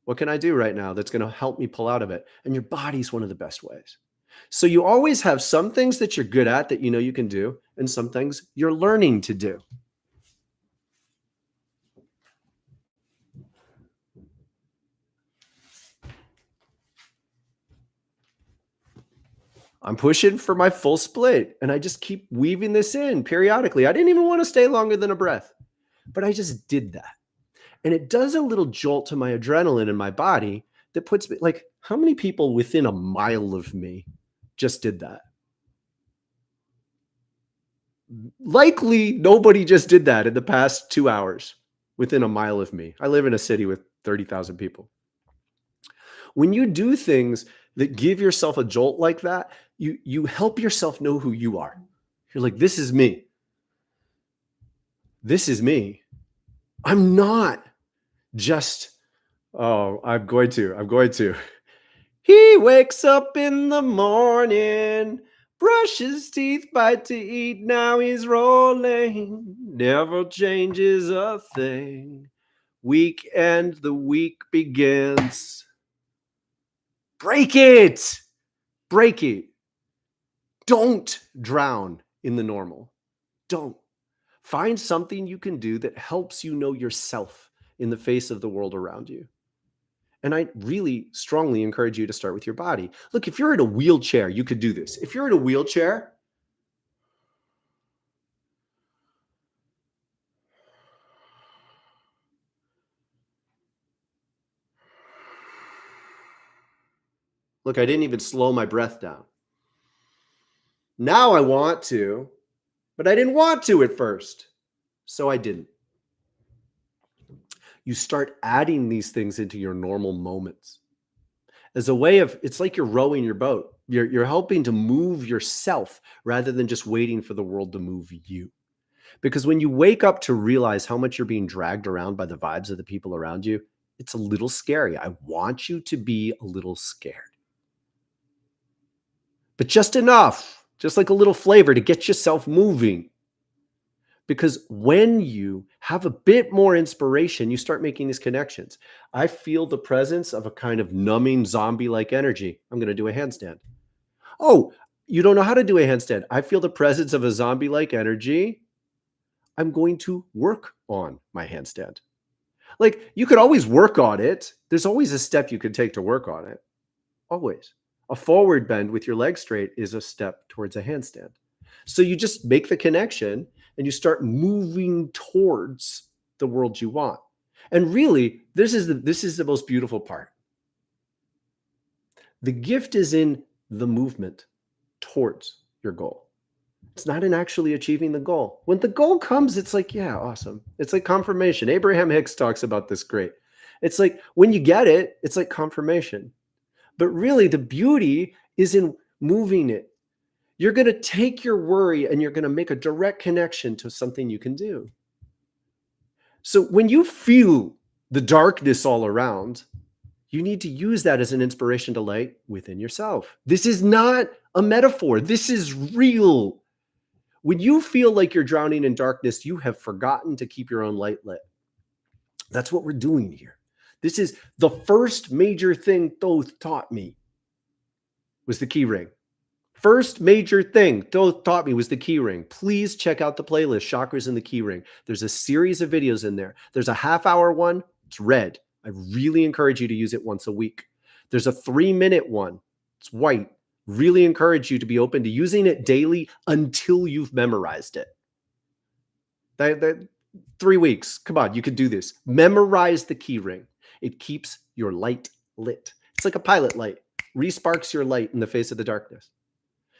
What can I do right now that's going to help me pull out of it? And your body's one of the best ways. So you always have some things that you're good at that you know you can do, and some things you're learning to do. I'm pushing for my full split, and I just keep weaving this in periodically. I didn't even want to stay longer than a breath, but I just did that. And it does a little jolt to my adrenaline in my body that puts me like, how many people within a mile of me just did that? Likely nobody just did that in the past 2 hours within a mile of me. I live in a city with 30,000 people. When you do things that give yourself a jolt like that, you help yourself know who you are. You're like, this is me. This is me. I'm not just, oh, I'm going to. He wakes up in the morning, brushes teeth, bite to eat, now he's rolling, never changes a thing. Weekend, the week begins. Break it. Break it. Don't drown in the normal. Don't. Find something you can do that helps you know yourself in the face of the world around you. And I really strongly encourage you to start with your body. Look, if you're in a wheelchair, you could do this. If you're in a wheelchair, look, I didn't even slow my breath down. Now I want to, but I didn't want to at first. So I didn't. You start adding these things into your normal moments as a way of, it's like you're rowing your boat. You're helping to move yourself rather than just waiting for the world to move you. Because when you wake up to realize how much you're being dragged around by the vibes of the people around you, it's a little scary. I want you to be a little scared. But just enough, just like a little flavor to get yourself moving. Because when you have a bit more inspiration, you start making these connections. I feel the presence of a kind of numbing zombie-like energy. I'm going to do a handstand. Oh, you don't know how to do a handstand. I feel the presence of a zombie-like energy. I'm going to work on my handstand. Like, you could always work on it. There's always a step you could take to work on it. Always. A forward bend with your leg straight is a step towards a handstand. So you just make the connection and you start moving towards the world you want. And really, this is the most beautiful part. The gift is in the movement towards your goal. It's not in actually achieving the goal. When the goal comes, it's like, yeah, awesome. It's like confirmation. Abraham Hicks talks about this great. It's like when you get it, it's like confirmation. But really, the beauty is in moving it. You're going to take your worry and you're going to make a direct connection to something you can do. So when you feel the darkness all around, you need to use that as an inspiration to light within yourself. This is not a metaphor. This is real. When you feel like you're drowning in darkness, you have forgotten to keep your own light lit. That's what we're doing here. This is the first major thing Thoth taught me was the key ring. First major thing Thoth taught me was the key ring. Please check out the playlist, Chakras and the Key Ring. There's a series of videos in there. There's a half-hour one. It's red. I really encourage you to use it once a week. There's a 3-minute one. It's white. Really encourage you to be open to using it daily until you've memorized it. 3 weeks. Come on, you could do this. Memorize the key ring. It keeps your light lit. It's like a pilot light. Resparks your light in the face of the darkness.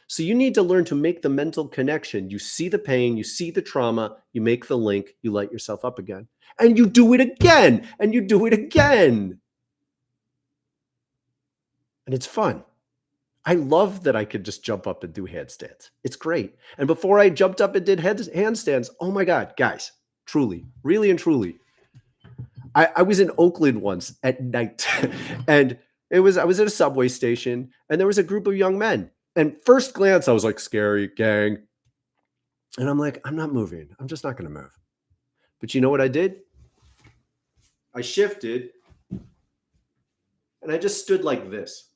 So you need to learn to make the mental connection. You see the pain, you see the trauma, you make the link, you light yourself up again. And you do it again, and you do it again. And it's fun. I love that I could just jump up and do handstands. It's great. And before I jumped up and did handstands, oh my God, guys, truly, really and truly, I was in Oakland once at night, and I was at a subway station, and there was a group of young men. And first glance, I was like, scary gang. And I'm like, I'm not moving. I'm just not going to move. But you know what I did? I shifted and I just stood like this.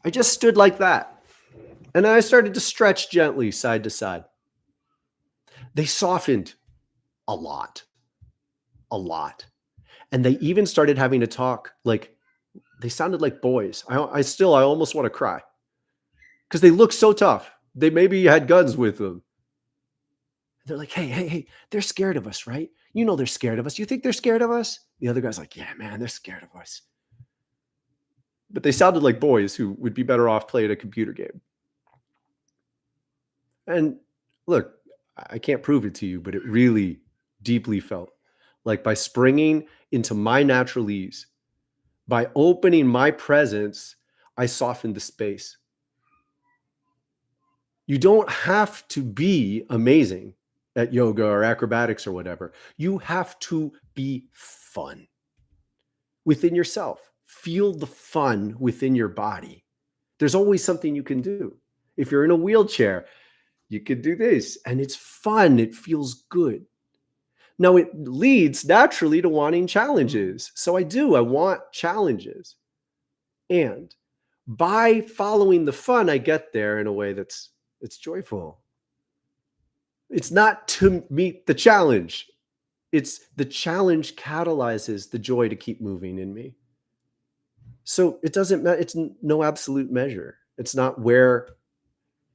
I just stood like that. And then I started to stretch gently side to side. They softened a lot, a lot. And they even started having to talk like they sounded like boys. I almost want to cry because they look so tough. They maybe had guns with them. They're like, hey, they're scared of us, right? You know they're scared of us. You think they're scared of us? The other guy's like, yeah, man, they're scared of us. But they sounded like boys who would be better off playing a computer game. And look, I can't prove it to you, but it really deeply felt like by springing into my natural ease, by opening my presence, I softened the space. You don't have to be amazing at yoga or acrobatics or whatever. You have to be fun within yourself. Feel the fun within your body. There's always something you can do. If you're in a wheelchair, you could do this, and it's fun. It feels good. Now, it leads naturally to wanting challenges. So I want challenges. And by following the fun, I get there in a way it's joyful. It's not to meet the challenge. It's the challenge catalyzes the joy to keep moving in me. So it doesn't matter. It's no absolute measure. It's not where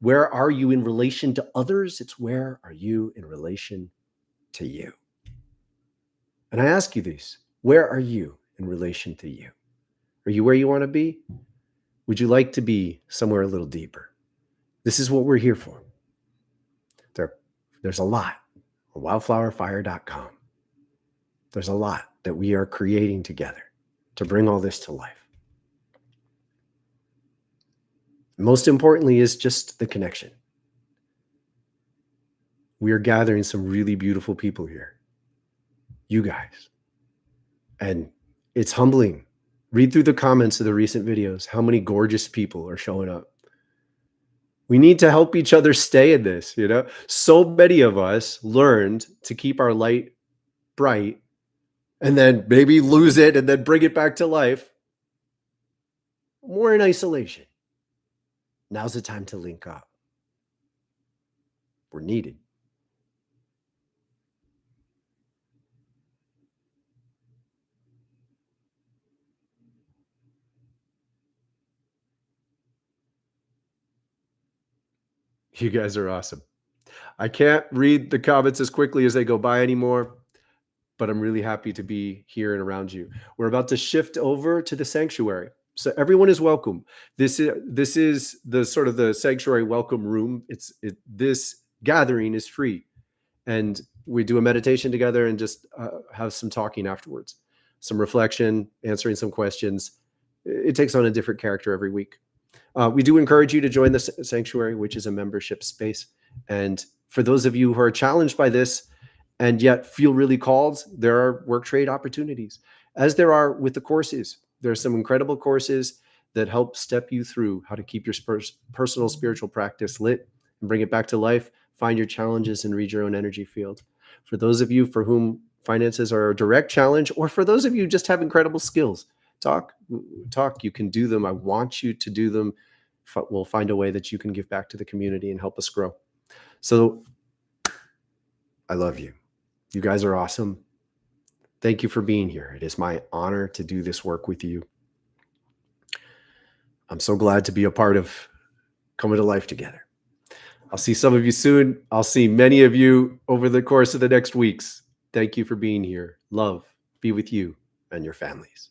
are you in relation to others? It's where are you in relation to you? And I ask you this, where are you in relation to you? Are you where you want to be? Would you like to be somewhere a little deeper? This is what we're here for. There's a lot on wildflowerfire.com. There's a lot that we are creating together to bring all this to life. Most importantly is just the connection. We are gathering some really beautiful people here. You guys. And it's humbling. Read through the comments of the recent videos. How many gorgeous people are showing up. We need to help each other stay in this, you know? So many of us learned to keep our light bright and then maybe lose it and then bring it back to life. More in isolation. Now's the time to link up. We're needed. You guys are awesome. I can't read the comments as quickly as they go by anymore, but I'm really happy to be here and around you. We're about to shift over to the sanctuary. So everyone is welcome. This is the sort of the sanctuary welcome room. This gathering is free. And we do a meditation together and just have some talking afterwards, some reflection, answering some questions. It takes on a different character every week. We do encourage you to join the sanctuary, which is a membership space. And for those of you who are challenged by this and yet feel really called, there are work trade opportunities, as there are with the courses. There are some incredible courses that help step you through how to keep your personal spiritual practice lit and bring it back to life, find your challenges and read your own energy field. For those of you for whom finances are a direct challenge, or for those of you who just have incredible skills, talk, you can do them. I want you to do them. We'll find a way that you can give back to the community and help us grow. So I love you. You guys are awesome. Thank you for being here. It is my honor to do this work with you. I'm so glad to be a part of coming to life together. I'll see some of you soon. I'll see many of you over the course of the next weeks. Thank you for being here. Love be with you and your families.